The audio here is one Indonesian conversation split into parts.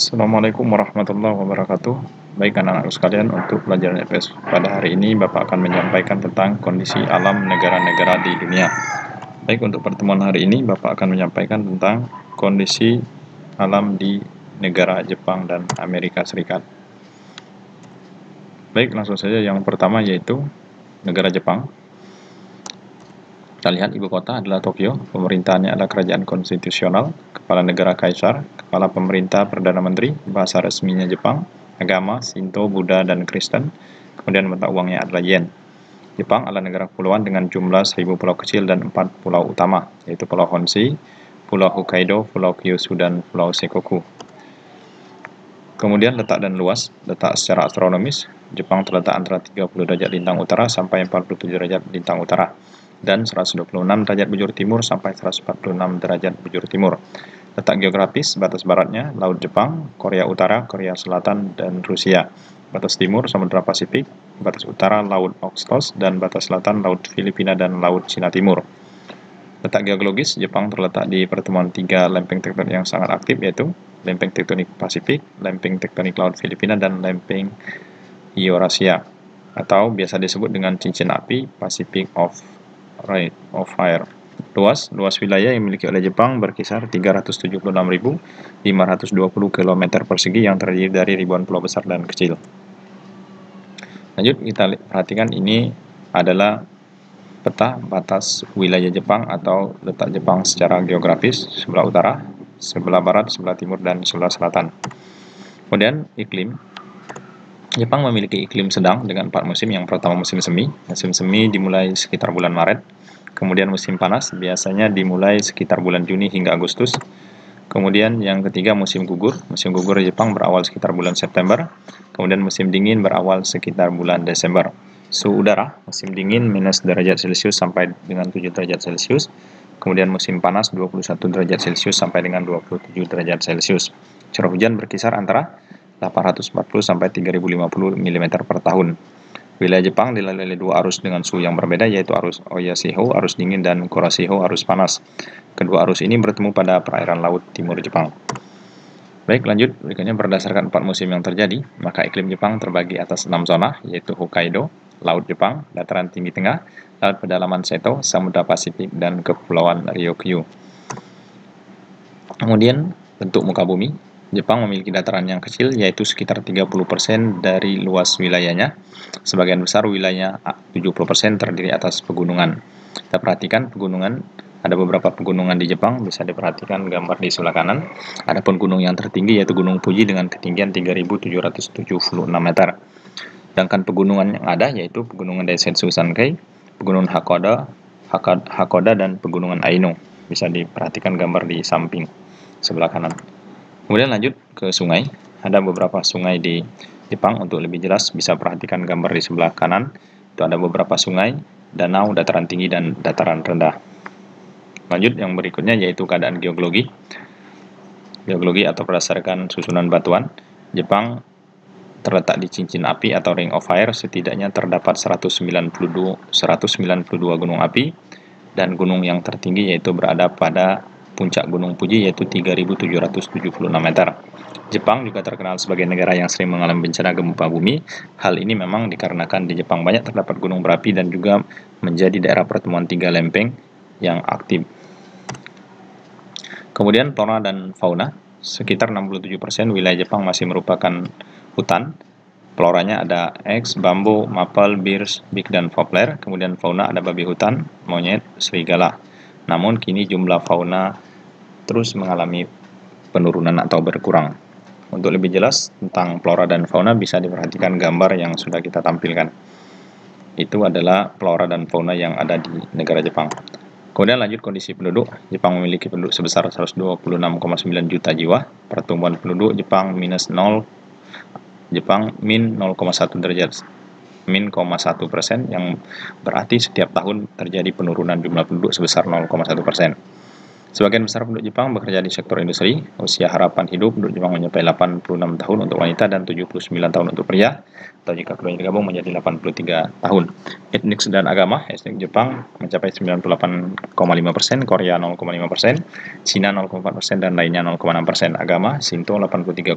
Assalamualaikum warahmatullahi wabarakatuh. Baik anak-anakku sekalian, untuk pelajaran IPS pada hari ini Bapak akan menyampaikan tentang kondisi alam negara-negara di dunia. Baik, untuk pertemuan hari ini Bapak akan menyampaikan tentang kondisi alam di negara Jepang dan Amerika Serikat. Baik, langsung saja yang pertama yaitu negara Jepang. Kita lihat ibu kota adalah Tokyo, pemerintahannya adalah kerajaan konstitusional, kepala negara kaisar, kepala pemerintah perdana menteri, bahasa resminya Jepang, agama Shinto, Buddha, dan Kristen, kemudian mata uangnya adalah yen. Jepang adalah negara kepulauan dengan jumlah 1000 pulau kecil dan 4 pulau utama, yaitu Pulau Honshu, Pulau Hokkaido, Pulau Kyushu, dan Pulau Shikoku. Kemudian letak dan luas. Letak secara astronomis, Jepang terletak antara 30 derajat lintang utara sampai 47 derajat lintang utara, dan 126 derajat bujur timur sampai 146 derajat bujur timur. Letak geografis, batas baratnya Laut Jepang, Korea Utara, Korea Selatan, dan Rusia. Batas timur Samudra Pasifik, batas utara Laut Okhotsk, dan batas selatan Laut Filipina dan Laut Cina Timur. Letak geologis, Jepang terletak di pertemuan 3 lempeng tektonik yang sangat aktif, yaitu lempeng tektonik Pasifik, lempeng tektonik Laut Filipina, dan lempeng Eurasia, atau biasa disebut dengan cincin api Pacific of Fire. Luas wilayah yang dimiliki oleh Jepang berkisar 376.520 km persegi yang terdiri dari ribuan pulau besar dan kecil. Lanjut, kita perhatikan ini adalah peta batas wilayah Jepang atau letak Jepang secara geografis, sebelah utara, sebelah barat, sebelah timur, dan sebelah selatan. Kemudian iklim. Jepang memiliki iklim sedang dengan 4 musim. Yang pertama musim semi. Musim semi dimulai sekitar bulan Maret. Kemudian musim panas biasanya dimulai sekitar bulan Juni hingga Agustus. Kemudian yang ketiga musim gugur. Musim gugur di Jepang berawal sekitar bulan September. Kemudian musim dingin berawal sekitar bulan Desember. Suhu udara, musim dingin minus derajat Celcius sampai dengan 7 derajat Celcius. Kemudian musim panas 21 derajat Celcius sampai dengan 27 derajat Celcius. Curah hujan berkisar antara 840 sampai 3050 mm per tahun. Wilayah Jepang dilalui oleh 2 arus dengan suhu yang berbeda, yaitu arus Oyashio, arus dingin, dan Kurashio, arus panas. Kedua arus ini bertemu pada perairan laut timur Jepang. Baik, lanjut. Berikutnya berdasarkan 4 musim yang terjadi, maka iklim Jepang terbagi atas 6 zona, yaitu Hokkaido, Laut Jepang, Dataran Tinggi Tengah, Laut Pedalaman Seto, Samudra Pasifik, dan Kepulauan Ryukyu. Kemudian bentuk muka bumi. Jepang memiliki dataran yang kecil, yaitu sekitar 30% dari luas wilayahnya. Sebagian besar wilayahnya 70% terdiri atas pegunungan. Kita perhatikan pegunungan. Ada beberapa pegunungan di Jepang, bisa diperhatikan gambar di sebelah kanan. Adapun gunung yang tertinggi yaitu Gunung Fuji dengan ketinggian 3.776 meter. Sedangkan pegunungan yang ada yaitu Pegunungan Daisetsu Sankei, Pegunungan Hakoda, dan Pegunungan Aino. Bisa diperhatikan gambar di samping sebelah kanan. Kemudian lanjut ke sungai. Ada beberapa sungai di Jepang. Untuk lebih jelas bisa perhatikan gambar di sebelah kanan. Itu ada beberapa sungai, danau, dataran tinggi, dan dataran rendah. Lanjut yang berikutnya yaitu keadaan geologi. Geologi atau berdasarkan susunan batuan, Jepang terletak di cincin api atau Ring of Fire. Setidaknya terdapat 192 gunung api, dan gunung yang tertinggi yaitu berada pada puncak Gunung Fuji yaitu 3.776 meter. Jepang juga terkenal sebagai negara yang sering mengalami bencana gempa bumi. Hal ini memang dikarenakan di Jepang banyak terdapat gunung berapi dan juga menjadi daerah pertemuan 3 lempeng yang aktif. Kemudian flora dan fauna. Sekitar 67% wilayah Jepang masih merupakan hutan. Floranya ada X, bambu, maple, birch, big, dan poplar. Kemudian fauna ada babi hutan, monyet, serigala. Namun kini jumlah fauna terus mengalami penurunan atau berkurang. Untuk lebih jelas tentang flora dan fauna bisa diperhatikan gambar yang sudah kita tampilkan. Itu adalah flora dan fauna yang ada di negara Jepang. Kemudian lanjut kondisi penduduk. Jepang memiliki penduduk sebesar 126,9 juta jiwa. Pertumbuhan penduduk Jepang min 0,1 derajat, min 0,1%, yang berarti setiap tahun terjadi penurunan jumlah penduduk sebesar 0,1%. Sebagian besar penduduk Jepang bekerja di sektor industri. Usia harapan hidup penduduk Jepang mencapai 86 tahun untuk wanita dan 79 tahun untuk pria, atau jika keduanya digabung menjadi 83 tahun. Etnik dan agama, etnik Jepang mencapai 98,5%, Korea 0,5%, Cina 0,4%, dan lainnya 0,6%. Agama, Shinto 83,9%,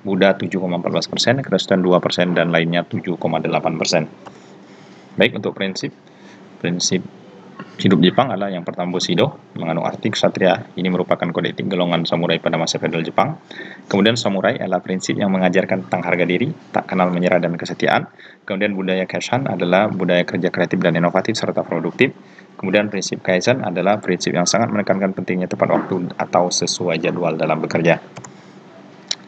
Buddha 7,14%, Kristen 2%, dan lainnya 7,8%. Baik, untuk prinsip hidup Jepang adalah yang pertama Bushido, mengandung arti ksatria. Ini merupakan kode etik golongan samurai pada masa feodal Jepang. Kemudian samurai adalah prinsip yang mengajarkan tentang harga diri, tak kenal menyerah dan kesetiaan. Kemudian budaya Kaizen adalah budaya kerja kreatif dan inovatif serta produktif. Kemudian prinsip Kaizen adalah prinsip yang sangat menekankan pentingnya tepat waktu atau sesuai jadwal dalam bekerja.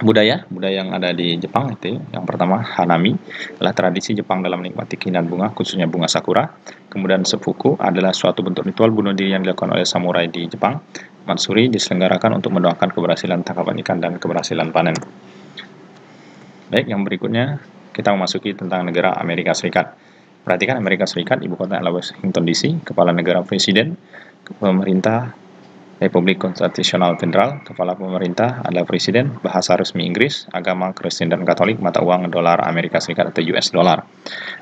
Budaya yang ada di Jepang itu yang pertama Hanami adalah tradisi Jepang dalam menikmati keindahan bunga, khususnya bunga sakura. Kemudian seppuku adalah suatu bentuk ritual bunuh diri yang dilakukan oleh samurai di Jepang. Matsuri diselenggarakan untuk mendoakan keberhasilan tangkapan ikan dan keberhasilan panen. Baik, yang berikutnya kita memasuki tentang negara Amerika Serikat. Perhatikan, Amerika Serikat ibu kota adalah Washington DC, kepala negara presiden, pemerintah Republik Konstitusional Federal, kepala pemerintah adalah presiden, bahasa resmi Inggris, agama Kristen dan Katolik, mata uang dolar Amerika Serikat atau US dollar.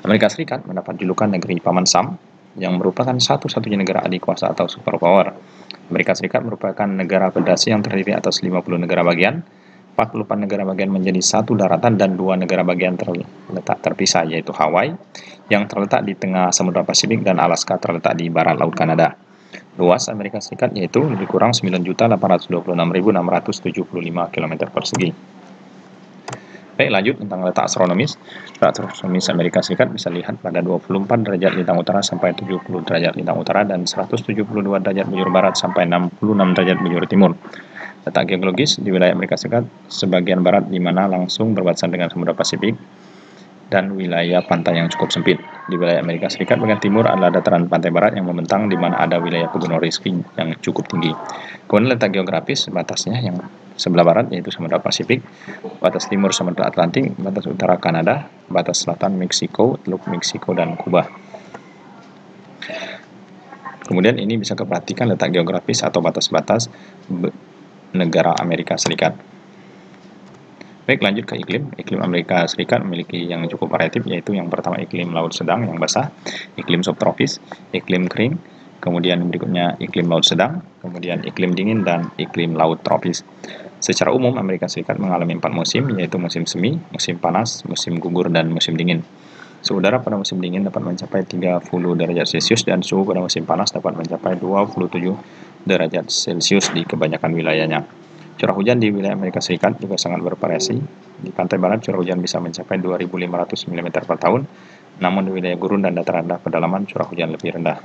Amerika Serikat mendapat julukan negeri Paman Sam, yang merupakan satu-satunya negara adikuasa atau superpower. Amerika Serikat merupakan negara federasi yang terdiri atas 50 negara bagian, 44 negara bagian menjadi satu daratan dan 2 negara bagian terletak terpisah, yaitu Hawaii yang terletak di tengah Samudra Pasifik dan Alaska terletak di barat Laut Kanada. Luas Amerika Serikat yaitu lebih kurang 9.826.675 km persegi. Baik, lanjut tentang letak astronomis. Letak astronomis Amerika Serikat bisa lihat pada 24 derajat lintang utara sampai 70 derajat lintang utara dan 172 derajat bujur barat sampai 66 derajat bujur timur. Letak geologis di wilayah Amerika Serikat sebagian barat di mana langsung berbatasan dengan Samudra Pasifik dan wilayah pantai yang cukup sempit. Di wilayah Amerika Serikat bagian timur adalah dataran pantai barat yang membentang di mana ada wilayah pegunungan Rizky yang cukup tinggi. Kemudian letak geografis batasnya yang sebelah barat yaitu Samudra Pasifik, batas timur Samudra Atlantik, batas utara Kanada, batas selatan Meksiko, Teluk Meksiko dan Kuba. Kemudian ini bisa keperhatikan letak geografis atau batas-batas negara Amerika Serikat. Baik, lanjut ke iklim. Iklim Amerika Serikat memiliki yang cukup variatif, yaitu yang pertama iklim laut sedang yang basah, iklim subtropis, iklim kering, kemudian berikutnya iklim laut sedang, kemudian iklim dingin, dan iklim laut tropis. Secara umum, Amerika Serikat mengalami 4 musim, yaitu musim semi, musim panas, musim gugur, dan musim dingin. Suhu udara pada musim dingin dapat mencapai 30 derajat Celcius dan suhu pada musim panas dapat mencapai 27 derajat Celcius di kebanyakan wilayahnya. Curah hujan di wilayah Amerika Serikat juga sangat bervariasi. Di pantai barat curah hujan bisa mencapai 2.500 mm per tahun, namun di wilayah gurun dan dataran rendah pedalaman curah hujan lebih rendah.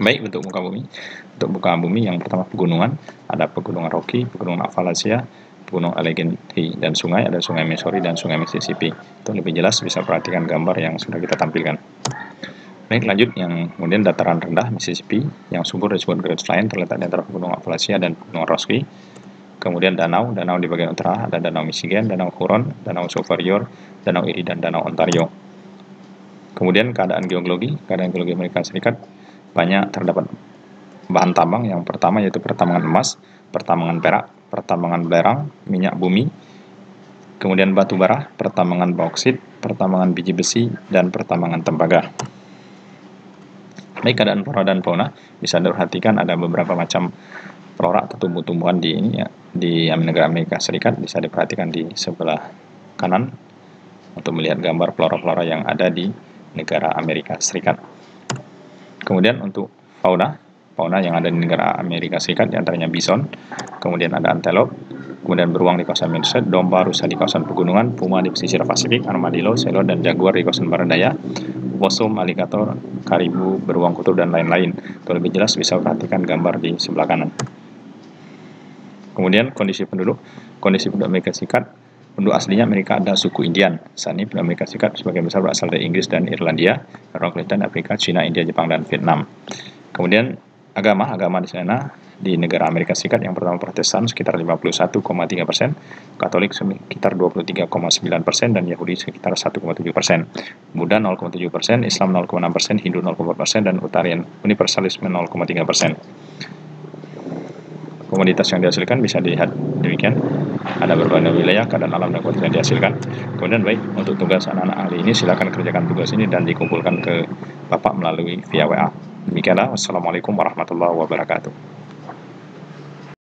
Baik, bentuk muka bumi. Untuk muka bumi yang pertama pegunungan, ada pegunungan Rocky, pegunungan Appalachia, pegunungan Allegheny dan sungai, ada sungai Missouri dan sungai Mississippi. Untuk lebih jelas bisa perhatikan gambar yang sudah kita tampilkan. Baik, lanjut yang kemudian dataran rendah Mississippi yang subur disebut Great Plains terletak di antara pegunungan Appalachia dan pegunungan Rocky. Kemudian danau di bagian utara ada Danau Michigan, Danau Huron, Danau Superior, Danau Erie dan Danau Ontario. Kemudian keadaan geologi Amerika Serikat banyak terdapat bahan tambang. Yang pertama yaitu pertambangan emas, pertambangan perak, pertambangan belerang, minyak bumi, kemudian batu bara, pertambangan bauksit, pertambangan biji besi, dan pertambangan tembaga. Baik, keadaan flora dan fauna bisa diperhatikan ada beberapa macam flora atau tumbuh-tumbuhan di ini ya, di negara Amerika Serikat bisa diperhatikan di sebelah kanan untuk melihat gambar flora-flora yang ada di negara Amerika Serikat. Kemudian untuk fauna yang ada di negara Amerika Serikat diantaranya bison, kemudian ada antelope, kemudian beruang di kawasan Midwest, domba, rusa di kawasan pegunungan, puma di pesisir Pasifik, armadillo, selot, dan jaguar di kawasan barat daya, opossum, alligator, karibu, beruang kutub, dan lain-lain. Untuk lebih jelas bisa perhatikan gambar di sebelah kanan. Kemudian kondisi penduduk Amerika Serikat, penduduk aslinya Amerika ada suku Indian. Saat ini penduduk Amerika Serikat sebagian besar berasal dari Inggris dan Irlandia, orang Kristen, Afrika, Cina, India, Jepang, dan Vietnam. Kemudian agama di sana di negara Amerika Serikat. Yang pertama Protestan sekitar 51,3%, Katolik sekitar 23,9%, dan Yahudi sekitar 1,7%. Buddha 0,7%, Islam 0,6%, Hindu 0,4%, dan Unitarian Universalisme 0,3%. Komoditas yang dihasilkan bisa dilihat demikian. Ada berbagai wilayah, keadaan alam dan komoditas yang dihasilkan. Kemudian baik, untuk tugas anak-anak ahli ini silakan kerjakan tugas ini dan dikumpulkan ke Bapak melalui via WA. Demikianlah, wassalamualaikum warahmatullahi wabarakatuh.